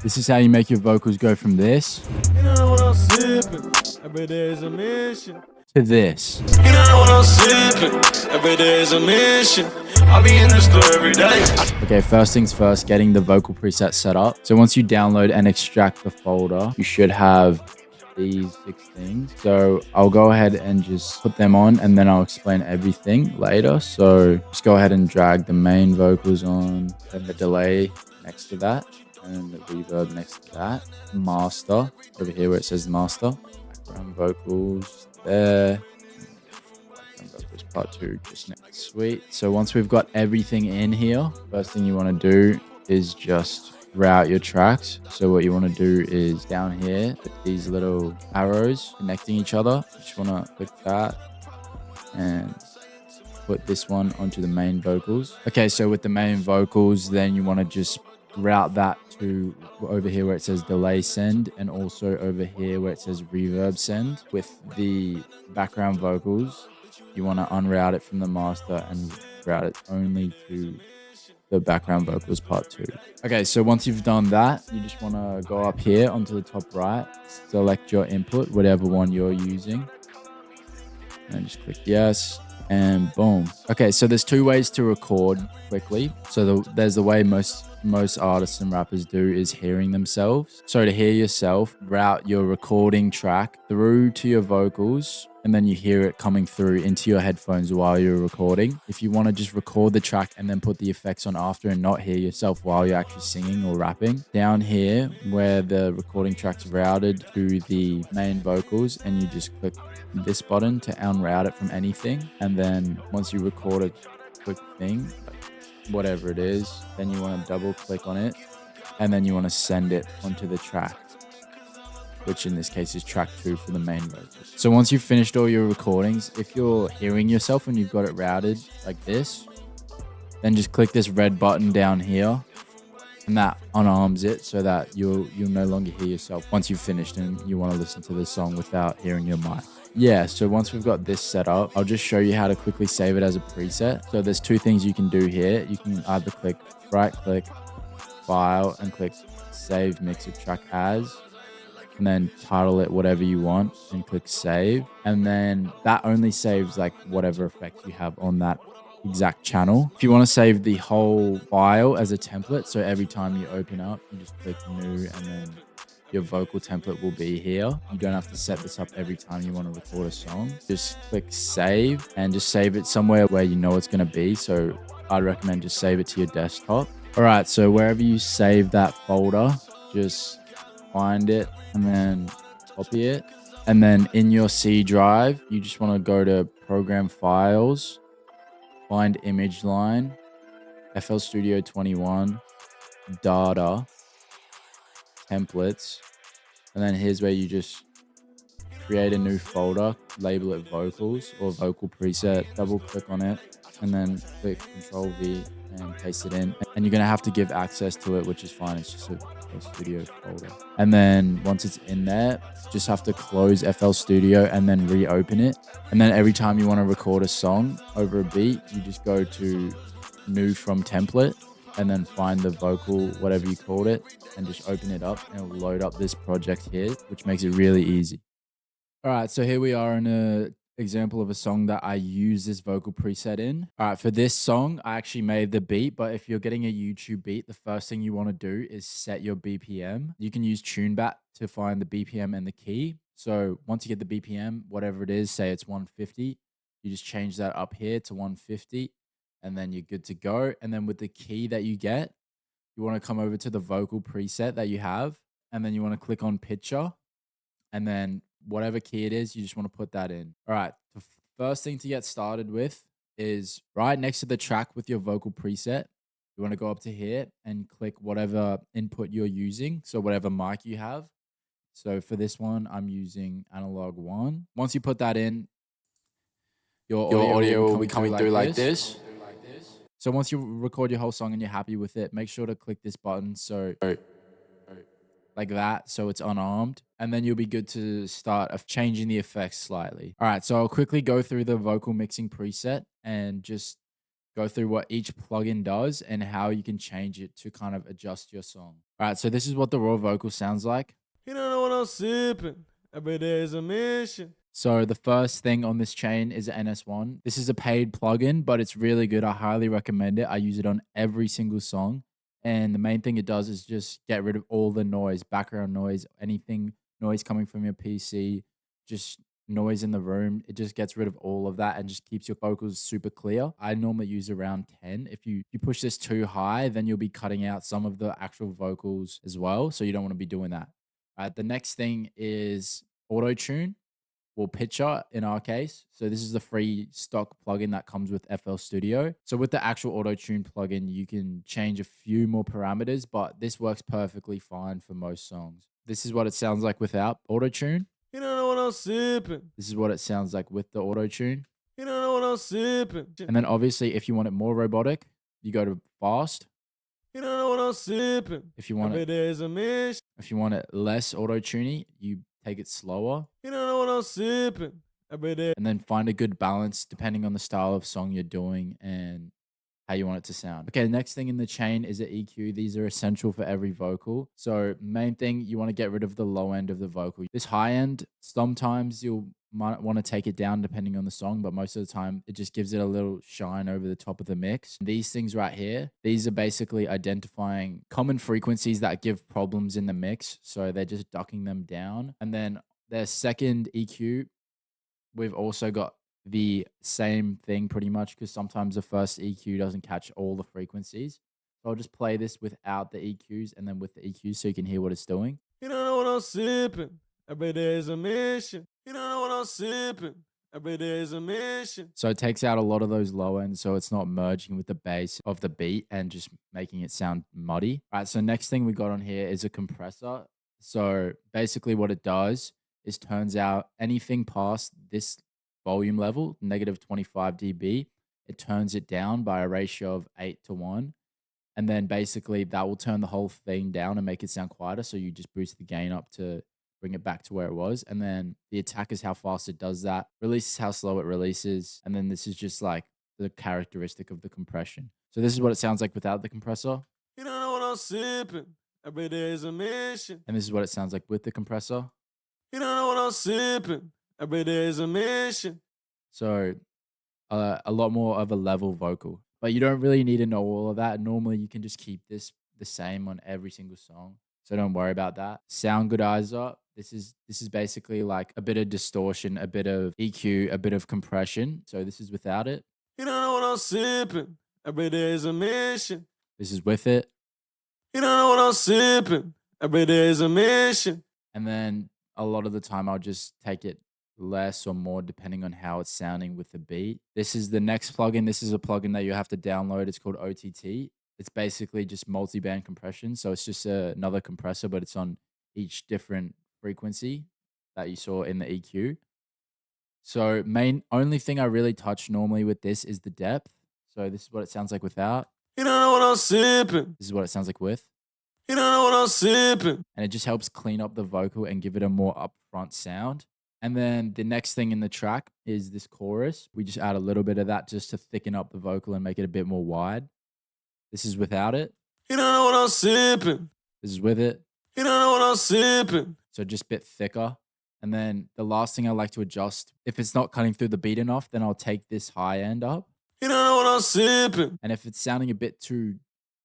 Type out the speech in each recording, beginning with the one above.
This is how you make your vocals go from this You know what I'm sipping. Every day is a mission. to this. You know what I'm sipping. Every day is a mission. I'll be in the store every day. Okay, first things first, getting the vocal preset set up. So once you download and extract the folder, you should have these 6 things. So I'll go ahead and just put them on, and then I'll explain everything later. So just go ahead and drag the main vocals on, then the delay next to that, and the reverb next to that. Master over here where it says master. Background vocals there. Background vocals part 2 just next. Sweet. So once we've got everything in here, first thing you want to do is just route your tracks. So what you want to do is down here with these little arrows connecting each other, you just want to click that and put this one onto the main vocals. Okay, so with the main vocals, then you want to just route that to over here where it says delay send, and also over here where it says reverb send. With the background vocals, you want to unroute it from the master and route it only to the background vocals part 2. Okay, so once you've done that, you just want to go up here onto the top right, select your input, whatever one you're using, and just click yes, and boom. Okay, so there's 2 ways to record quickly. So there's the way most artists and rappers do is hearing themselves. So to hear yourself, route your recording track through to your vocals, and then you hear it coming through into your headphones while you're recording. If you want to just record the track and then put the effects on after and not hear yourself while you're actually singing or rapping, down here where the recording track's routed to the main vocals, and you just click this button to unroute it from anything. And then once you record a quick thing, whatever it is, then you want to double click on it, and then you want to send it onto the track, which in this case is track 2 for the main vocals. So once you've finished all your recordings, if you're hearing yourself and you've got it routed like this, then just click this red button down here, and that unarms it so that you'll no longer hear yourself once you've finished and you want to listen to the song without hearing your mic. Yeah, so once we've got this set up, I'll just show you how to quickly save it as a preset. So there's 2 things you can do here. You can either click right click, file, and click save mix of track as, and then title it whatever you want and click save. And then that only saves like whatever effects you have on that exact channel. If you want to save the whole file as a template, so every time you open up, you just click new, and then your vocal template will be here. You don't have to set this up every time you want to record a song. Just click save, and just save it somewhere where you know it's going to be. So I'd recommend just save it to your desktop. All right, so wherever you save that folder, just find it and then copy it. And then in your C drive, you just want to go to program files, find image line, FL Studio 21, data, templates, and then here's where you just create a new folder, label it vocals or vocal preset, double click on it, and then click Control V and paste it in. And you're gonna have to give access to it, which is fine. It's just a FL Studio folder. And then once it's in there, just have to close FL Studio and then reopen it. And then every time you want to record a song over a beat, you just go to new from template, and then find the vocal, whatever you called it, and just open it up, and it'll load up this project here, which makes it really easy. All right, so here we are in an example of a song that I use this vocal preset in. All right, for this song, I actually made the beat, but if you're getting a YouTube beat, the first thing you want to do is set your BPM. You can use TuneBat to find the BPM and the key. So once you get the BPM, whatever it is, say it's 150, you just change that up here to 150. And then you're good to go. And then with the key that you get, you want to come over to the vocal preset that you have, and then you want to click on picture, and then whatever key it is, you just want to put that in. All right, the first thing to get started with is right next to the track with your vocal preset. You want to go up to here and click whatever input you're using, so whatever mic you have. So for this one, I'm using analog 1. Once you put that in, your audio will be coming through like this. So once you record your whole song and you're happy with it, make sure to click this button so like that, so it's unarmed, and then you'll be good to start changing the effects slightly. All right, so I'll quickly go through the vocal mixing preset and just go through what each plugin does and how you can change it to kind of adjust your song. All right, so this is what the raw vocal sounds like. You don't know what I'm sipping. Every day is a mission. So the first thing on this chain is NS1. This is a paid plugin, but it's really good. I highly recommend it. I use it on every single song. And the main thing it does is just get rid of all the noise, background noise, anything noise coming from your PC, just noise in the room. It just gets rid of all of that and just keeps your vocals super clear. I normally use around 10. If you push this too high, then you'll be cutting out some of the actual vocals as well. So you don't want to be doing that. All right, the next thing is auto tune, or Pitcher in our case. So this is the free stock plugin that comes with FL Studio. So with the actual auto tune plugin, you can change a few more parameters, but this works perfectly fine for most songs. This is what it sounds like without auto tune. You don't know what I'm sipping. This is what it sounds like with the auto tune. You don't know what I'm sipping. And then obviously, if you want it more robotic, you go to fast. You don't know what I'm sipping. If you want Every it, day is a mission. if you want it less auto tuney, you take it slower. You don't know what I'm sipping. Every day. And then find a good balance depending on the style of song you're doing and how you want it to sound. Okay, the next thing in the chain is an EQ. These are essential for every vocal. So main thing, you want to get rid of the low end of the vocal. This high end, sometimes you might want to take it down depending on the song, but most of the time it just gives it a little shine over the top of the mix. These things right here, these are basically identifying common frequencies that give problems in the mix. So they're just ducking them down. And then their second EQ, we've also got the same thing pretty much, because sometimes the first EQ doesn't catch all the frequencies. So I'll just play this without the EQs and then with the EQs so you can hear what it's doing. You don't know what I'm sipping. Every day is a mission. You don't know what I'm sipping. Every day is a mission. So it takes out a lot of those low ends, so it's not merging with the bass of the beat and just making it sound muddy. All right, so next thing we got on here is a compressor. So basically what it does is turns out anything past this volume level, negative 25 dB, it turns it down by a ratio of 8:1. And then basically that will turn the whole thing down and make it sound quieter. So you just boost the gain up to bring it back to where it was. And then the attack is how fast it does that. Release is how slow it releases. And then this is just like the characteristic of the compression. So this is what it sounds like without the compressor. You don't know what I'm sipping. Every day is a mission. And this is what it sounds like with the compressor. You don't know what I'm sipping. Every day is a mission. So a lot more of a level vocal. But you don't really need to know all of that. Normally you can just keep this the same on every single song. So don't worry about that. Sound goodizer. This is basically like a bit of distortion, a bit of EQ, a bit of compression. So this is without it. You don't know what I'm sipping. Every day is a mission. This is with it. You don't know what I'm sipping. Every day is a mission. And then a lot of the time I'll just take it less or more depending on how it's sounding with the beat. This is the next plugin. This is a plugin that you have to download. It's called OTT. It's basically just multi-band compression. So it's just another compressor, but it's on each different frequency that you saw in the EQ. So only thing I really touch normally with this is the depth. So this is what it sounds like without. You don't know what I'm sipping. This is what it sounds like with. You don't know what I'm sipping. And it just helps clean up the vocal and give it a more upfront sound. And then the next thing in the track is this chorus. We just add a little bit of that just to thicken up the vocal and make it a bit more wide. This is without it. You don't know what I'm sipping. This is with it. You don't know what I'm sipping. So just a bit thicker. And then the last thing I like to adjust, if it's not cutting through the beat enough, then I'll take this high end up. You don't know what I'm sipping. And if it's sounding a bit too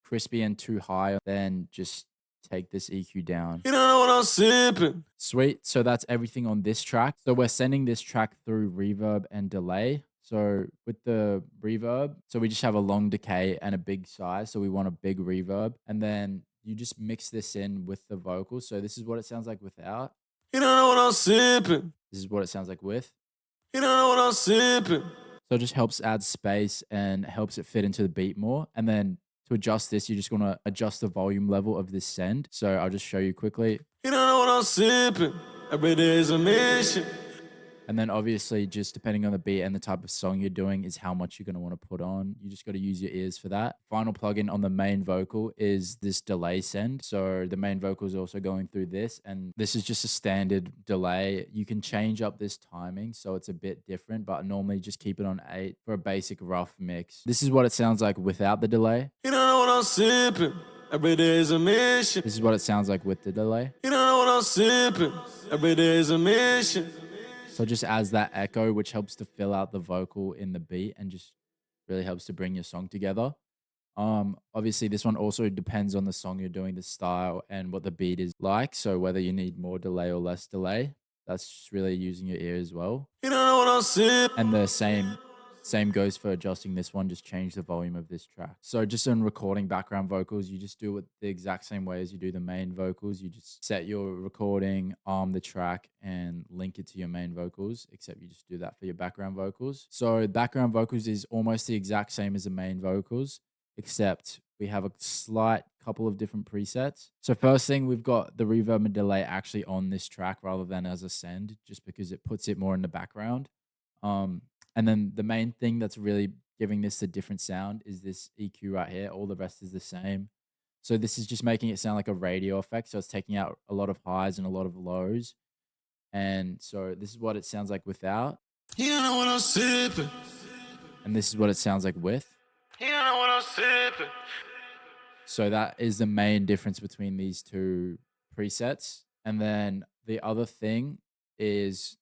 crispy and too high, then just take this EQ down. You don't know what I'm sipping. Sweet. So that's everything on this track. So we're sending this track through reverb and delay. So with the reverb, so we just have a long decay and a big size. So we want a big reverb. And then you just mix this in with the vocals. So this is what it sounds like without. You don't know what I'm sipping. This is what it sounds like with. You don't know what I'm sipping. So it just helps add space and helps it fit into the beat more. And then to adjust this, you just want to adjust the volume level of this send. So I'll just show you quickly. You don't know what I'm sipping. Every day is a mission. And then obviously just depending on the beat and the type of song you're doing is how much you're going to want to put on. You just got to use your ears for that. Final plugin on the main vocal is this delay send. So the main vocal is also going through this, and this is just a standard delay. You can change up this timing so it's a bit different, but normally just keep it on 8 for a basic rough mix. This is what it sounds like without the delay. You don't know what I'm sipping. Every day is a mission. This is what it sounds like with the delay. You don't know what I'm sipping. Every day is a mission. So it just adds that echo, which helps to fill out the vocal in the beat and just really helps to bring your song together. Obviously this one also depends on the song you're doing, the style and what the beat is like. So whether you need more delay or less delay, that's just really using your ear as well. You don't know what I'm sipping. And the same goes for adjusting this one, just change the volume of this track. So just on recording background vocals, you just do it the exact same way as you do the main vocals. You just set your recording, the track and link it to your main vocals, except you just do that for your background vocals. So background vocals is almost the exact same as the main vocals, except we have a slight couple of different presets. So first thing, we've got the reverb and delay actually on this track rather than as a send, just because it puts it more in the background. And then the main thing that's really giving this a different sound is this EQ right here. All the rest is the same. So this is just making it sound like a radio effect. So it's taking out a lot of highs and a lot of lows. And so this is what it sounds like without. You don't know what I'm sipping. And this is what it sounds like with. You don't know what I'm sipping. So that is the main difference between these two presets. And then the other thing is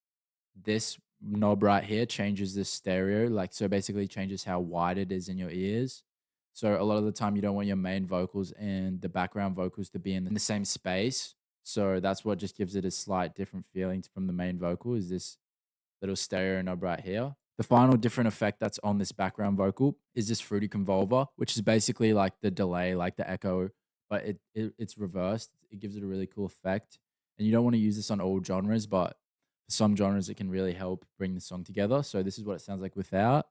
this knob right here changes the stereo, like, so basically changes how wide it is in your ears. So a lot of the time you don't want your main vocals and the background vocals to be in the same space. So that's what just gives it a slight different feeling from the main vocal, is this little stereo knob right here. The final different effect that's on this background vocal is this fruity convolver, which is basically like the delay, like the echo, but it's reversed. It gives it a really cool effect. And you don't want to use this on all genres, but for some genres, it can really help bring the song together. So this is what it sounds like without.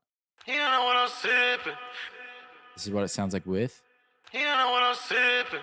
You don't know what I'm sipping. This is what it sounds like with. You don't know what I'm sipping.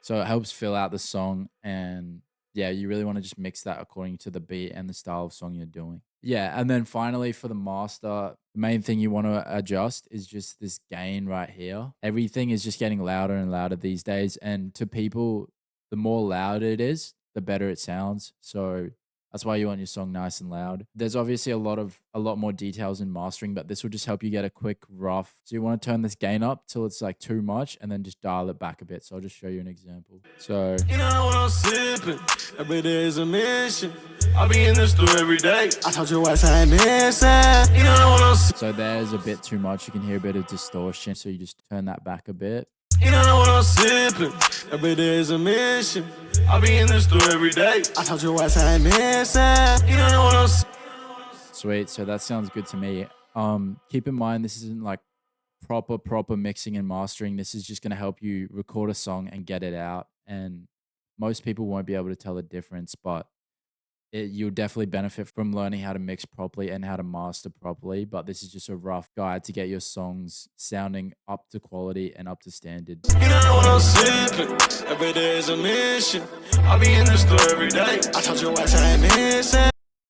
So it helps fill out the song, and yeah, you really want to just mix that according to the beat and the style of song you're doing. Yeah, and then finally for the master, the main thing you want to adjust is just this gain right here. Everything is just getting louder and louder these days, and to people, the more loud it is, the better it sounds. So that's why you want your song nice and loud. There's obviously a lot more details in mastering, but this will just help you get a quick rough. So you want to turn this gain up till it's like too much and then just dial it back a bit. So I'll just show you an example. So you know what I'm sipping. Every day is a mission. I'll be in the store every day. I told you what I missing. You know what I'm sipping. So there's a bit too much. You can hear a bit of distortion. So you just turn that back a bit. You don't know what I'm sipping. Every day is a mission. I'll be in the store every day. I told you what I missing. You don't know what I'm sipping. Sweet. So that sounds good to me. Keep in mind, this isn't like proper mixing and mastering. This is just going to help you record a song and get it out. And most people won't be able to tell the difference, but you'll definitely benefit from learning how to mix properly and how to master properly. But this is just a rough guide to get your songs sounding up to quality and up to standard. You don't know what I'm sipping. Every day is a mission. I'll be in the store every day. I told you what I missing.